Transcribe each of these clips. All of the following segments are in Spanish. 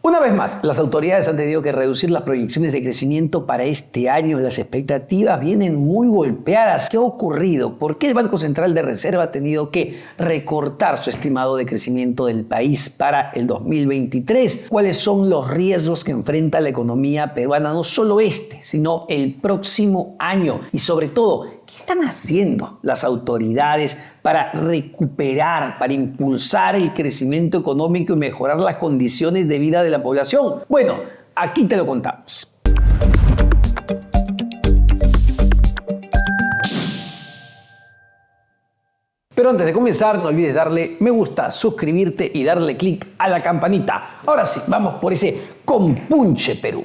Una vez más, las autoridades han tenido que reducir las proyecciones de crecimiento para este año. Las expectativas vienen muy golpeadas. ¿Qué ha ocurrido? ¿Por qué el Banco Central de Reserva ha tenido que recortar su estimado de crecimiento del país para el 2023? ¿Cuáles son los riesgos que enfrenta la economía peruana, no solo sino el próximo año? Y sobre todo, ¿qué están haciendo las autoridades para recuperar, para impulsar el crecimiento económico y mejorar las condiciones de vida de la población? Bueno, aquí te lo contamos. Pero antes de comenzar, no olvides darle me gusta, suscribirte y darle clic a la campanita. Ahora sí, vamos por ese compunche Perú.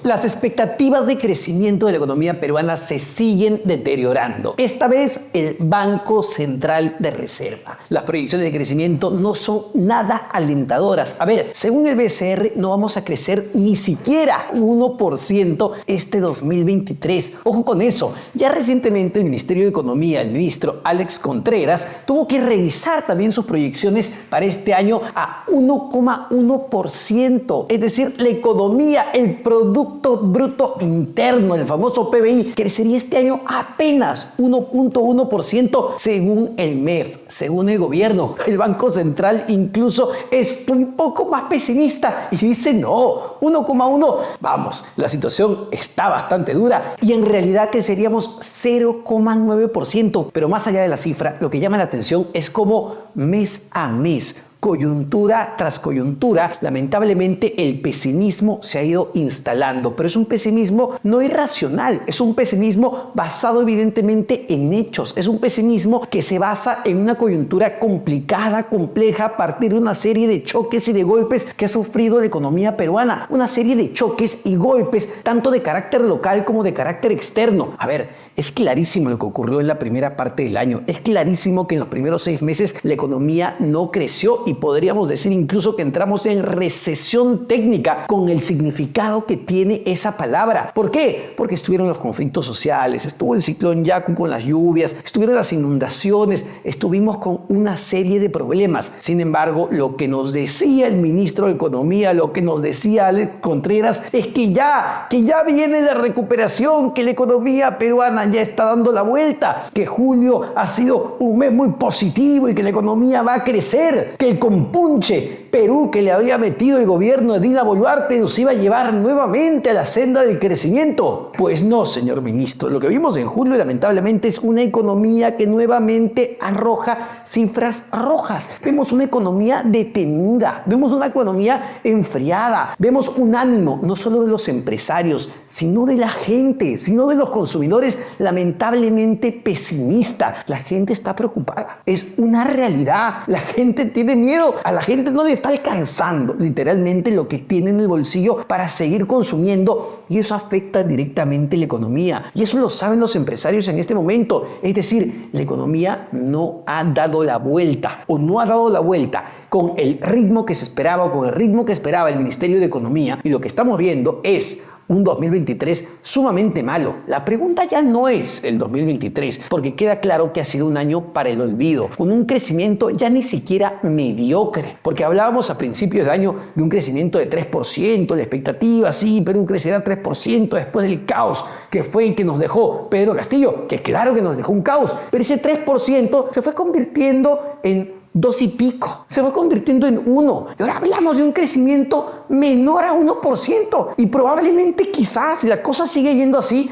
Las expectativas de crecimiento de la economía peruana se siguen deteriorando. Esta vez el Banco Central de Reserva. Las proyecciones de crecimiento no son nada alentadoras. A ver, según el BCR no vamos a crecer ni siquiera 1% este 2023. Ojo con eso. Ya recientemente el Ministerio de Economía, el ministro Alex Contreras, tuvo que revisar también sus proyecciones para este año a 1,1%. Es decir, la economía, el Producto Bruto Interno, el famoso PBI, crecería este año apenas 1,1% según el MEF, según el gobierno. El Banco Central incluso es un poco más pesimista y dice no, 1,1%. Vamos, la situación está bastante dura y en realidad creceríamos 0,9%. Pero más allá de la cifra, lo que llama la atención es cómo mes a mes, coyuntura tras coyuntura, lamentablemente el pesimismo se ha ido instalando, pero es un pesimismo no irracional, es un pesimismo basado evidentemente en hechos, es un pesimismo que se basa en una coyuntura complicada, compleja, a partir de una serie de choques y de golpes que ha sufrido la economía peruana, una serie de choques y golpes tanto de carácter local como de carácter externo. A ver, es clarísimo lo que ocurrió en la primera parte del año, es clarísimo que en los primeros 6 meses la economía no creció y podríamos decir incluso que entramos en recesión técnica con el significado que tiene esa palabra. ¿Por qué? Porque estuvieron los conflictos sociales, estuvo el ciclón Yaku con las lluvias, estuvieron las inundaciones, estuvimos con una serie de problemas. Sin embargo, lo que nos decía el ministro de Economía, lo que nos decía Alex Contreras, es que ya viene la recuperación, que la economía peruana ya está dando la vuelta, que julio ha sido un mes muy positivo y que la economía va a crecer, que el compunche Perú que le había metido el gobierno de Dina Boluarte nos iba a llevar nuevamente a la senda del crecimiento. Pues no, señor ministro, lo que vimos en julio lamentablemente es una economía que nuevamente arroja cifras rojas. Vemos una economía detenida, vemos una economía enfriada, vemos un ánimo no solo de los empresarios, sino de la gente, sino de los consumidores, lamentablemente pesimista. La gente está preocupada, es una realidad, la gente tiene miedo, a la gente no le está alcanzando literalmente lo que tiene en el bolsillo para seguir consumiendo y eso afecta directamente la economía y eso lo saben los empresarios en este momento. Es decir, la economía no ha dado la vuelta o no ha dado la vuelta con el ritmo que se esperaba o con el ritmo que esperaba el Ministerio de Economía y lo que estamos viendo es un 2023 sumamente malo. La pregunta ya no es el 2023, porque queda claro que ha sido un año para el olvido, con un crecimiento ya ni siquiera mediocre, porque hablábamos a principios de año de un crecimiento de 3%, la expectativa, sí, Perú crecerá 3% después del caos que fue el que nos dejó Pedro Castillo, que claro que nos dejó un caos, pero ese 3% se fue convirtiendo en 2 y pico, se fue convirtiendo en 1. Y ahora hablamos de un crecimiento menor a 1%. Y probablemente quizás, si la cosa sigue yendo así,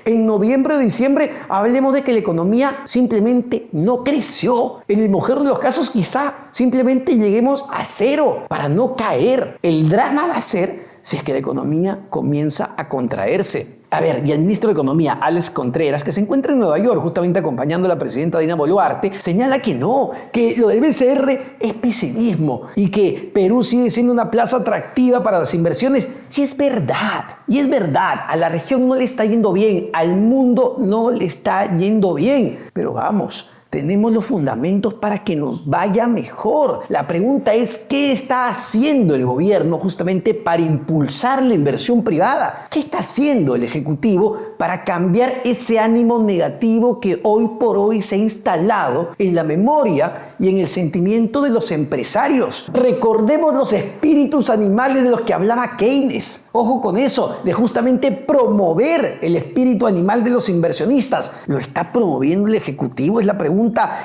en noviembre o diciembre hablemos de que la economía simplemente no creció. En el mejor de los casos quizá simplemente lleguemos a 0 para no caer. El drama va a ser si es que la economía comienza a contraerse. A ver, y el ministro de Economía, Alex Contreras, que se encuentra en Nueva York justamente acompañando a la presidenta Dina Boluarte, señala que no, que lo del BCR es pesimismo y que Perú sigue siendo una plaza atractiva para las inversiones. Y es verdad, a la región no le está yendo bien, al mundo no le está yendo bien, pero vamos, Tenemos los fundamentos para que nos vaya mejor. La pregunta es, ¿qué está haciendo el gobierno justamente para impulsar la inversión privada? ¿Qué está haciendo el Ejecutivo para cambiar ese ánimo negativo que hoy por hoy se ha instalado en la memoria y en el sentimiento de los empresarios? Recordemos los espíritus animales de los que hablaba Keynes. Ojo con eso, de justamente promover el espíritu animal de los inversionistas. ¿Lo está promoviendo el Ejecutivo? Es la pregunta.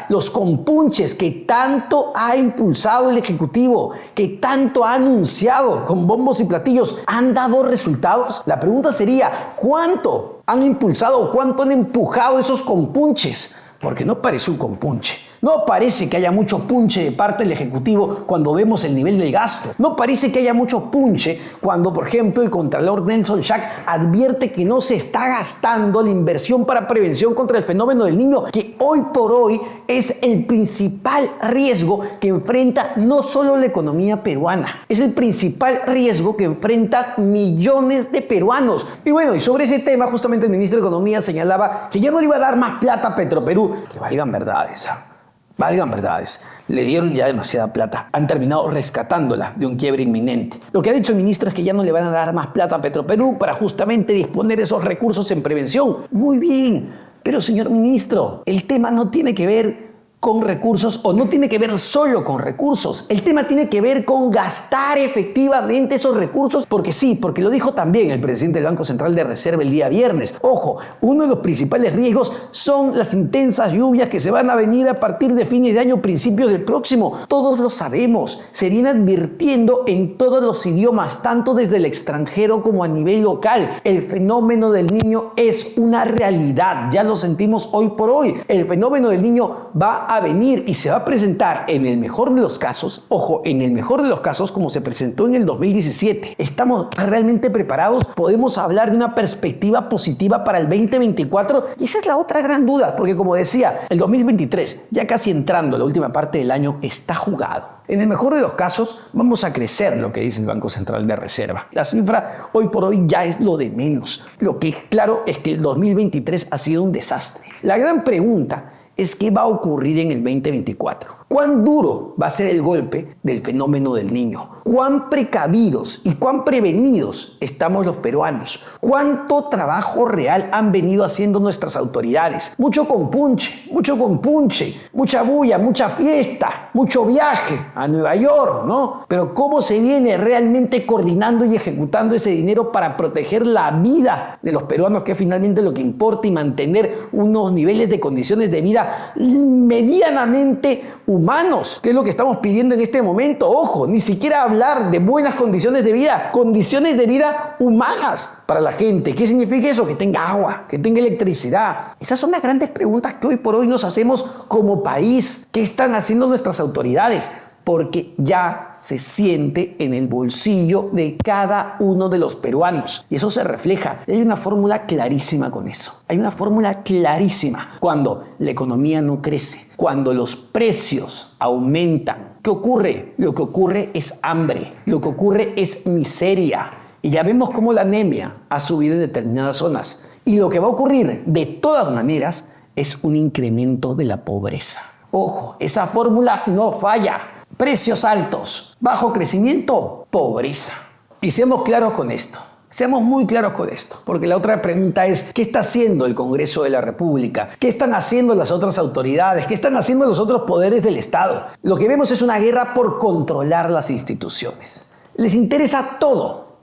Los compunches que tanto ha impulsado el Ejecutivo, que tanto ha anunciado con bombos y platillos, ¿han dado resultados? La pregunta sería, ¿cuánto han impulsado, cuánto han empujado esos compunches? Porque no parece un compunche. No parece que haya mucho punche de parte del Ejecutivo cuando vemos el nivel del gasto. No parece que haya mucho punche cuando, por ejemplo, el Contralor Nelson Schack advierte que no se está gastando la inversión para prevención contra el fenómeno del niño, que hoy por hoy es el principal riesgo que enfrenta no solo la economía peruana, es el principal riesgo que enfrentan millones de peruanos. Y bueno, y sobre ese tema justamente el ministro de Economía señalaba que ya no le iba a dar más plata a Petroperú. Que valgan verdades, valgan verdades, le dieron ya demasiada plata. Han terminado rescatándola de un quiebre inminente. Lo que ha dicho el ministro es que ya no le van a dar más plata a Petroperú para justamente disponer esos recursos en prevención. Muy bien, pero señor ministro, el tema no tiene que ver con recursos o no tiene que ver solo con recursos. El tema tiene que ver con gastar efectivamente esos recursos, porque sí, porque lo dijo también el presidente del Banco Central de Reserva el día viernes. Ojo, uno de los principales riesgos son las intensas lluvias que se van a venir a partir de fines de año, principios del próximo. Todos lo sabemos, se viene advirtiendo en todos los idiomas, tanto desde el extranjero como a nivel local. El fenómeno del niño es una realidad, ya lo sentimos hoy por hoy. El fenómeno del niño va a venir y se va a presentar en el mejor de los casos, ojo, en el mejor de los casos como se presentó en el 2017. ¿Estamos realmente preparados? ¿Podemos hablar de una perspectiva positiva para el 2024? Y esa es la otra gran duda, porque como decía, el 2023, ya casi entrando a la última parte del año, está jugado. En el mejor de los casos, vamos a crecer, lo que dice el Banco Central de Reserva. La cifra hoy por hoy ya es lo de menos. Lo que es claro es que el 2023 ha sido un desastre. La gran pregunta es qué va a ocurrir en el 2024. ¿Cuán duro va a ser el golpe del fenómeno del niño? ¿Cuán precavidos y cuán prevenidos estamos los peruanos? ¿Cuánto trabajo real han venido haciendo nuestras autoridades? Mucho compunche, mucha bulla, mucha fiesta, mucho viaje a Nueva York, ¿no? Pero ¿cómo se viene realmente coordinando y ejecutando ese dinero para proteger la vida de los peruanos, que es finalmente lo que importa, y mantener unos niveles de condiciones de vida medianamente humanos, que es lo que estamos pidiendo en este momento? Ojo, ni siquiera hablar de buenas condiciones de vida humanas para la gente. ¿Qué significa eso? Que tenga agua, que tenga electricidad. Esas son las grandes preguntas que hoy por hoy nos hacemos como país. ¿Qué están haciendo nuestras autoridades? Porque ya se siente en el bolsillo de cada uno de los peruanos. Y eso se refleja. Hay una fórmula clarísima con eso. Hay una fórmula clarísima. Cuando la economía no crece, cuando los precios aumentan, ¿qué ocurre? Lo que ocurre es hambre. Lo que ocurre es miseria. Y ya vemos cómo la anemia ha subido en determinadas zonas. Y lo que va a ocurrir, de todas maneras, es un incremento de la pobreza. Ojo, esa fórmula no falla. Precios altos, bajo crecimiento, pobreza. Y seamos claros con esto. Seamos muy claros con esto, porque la otra pregunta es, ¿qué está haciendo el Congreso de la República? ¿Qué están haciendo las otras autoridades? ¿Qué están haciendo los otros poderes del Estado? Lo que vemos es una guerra por controlar las instituciones. Les interesa todo,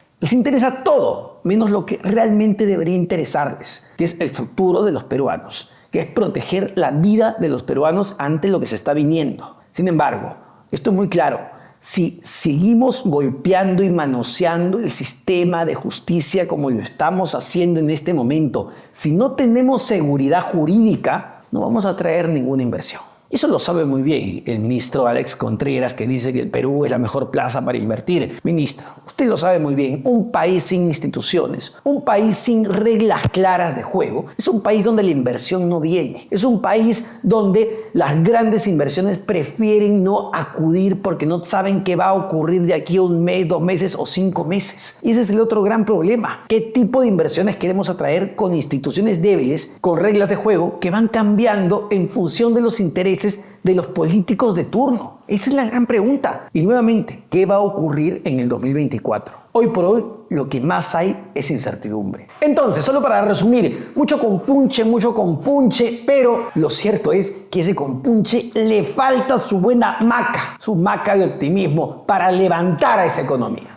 menos lo que realmente debería interesarles, que es el futuro de los peruanos, que es proteger la vida de los peruanos ante lo que se está viniendo. Sin embargo, esto es muy claro. Si seguimos golpeando y manoseando el sistema de justicia como lo estamos haciendo en este momento, si no tenemos seguridad jurídica, no vamos a traer ninguna inversión. Eso lo sabe muy bien el ministro Alex Contreras, que dice que el Perú es la mejor plaza para invertir. Ministro, usted lo sabe muy bien. Un país sin instituciones, un país sin reglas claras de juego, es un país donde la inversión no viene. Es un país donde las grandes inversiones prefieren no acudir porque no saben qué va a ocurrir de aquí a un mes, 2 meses o 5 meses. Y ese es el otro gran problema. ¿Qué tipo de inversiones queremos atraer con instituciones débiles, con reglas de juego que van cambiando en función de los intereses de los políticos de turno? Esa es la gran pregunta. Y nuevamente, ¿qué va a ocurrir en el 2024? Hoy por hoy, lo que más hay es incertidumbre. Entonces, solo para resumir, mucho compunche, pero lo cierto es que ese compunche le falta su buena maca, su maca de optimismo para levantar a esa economía.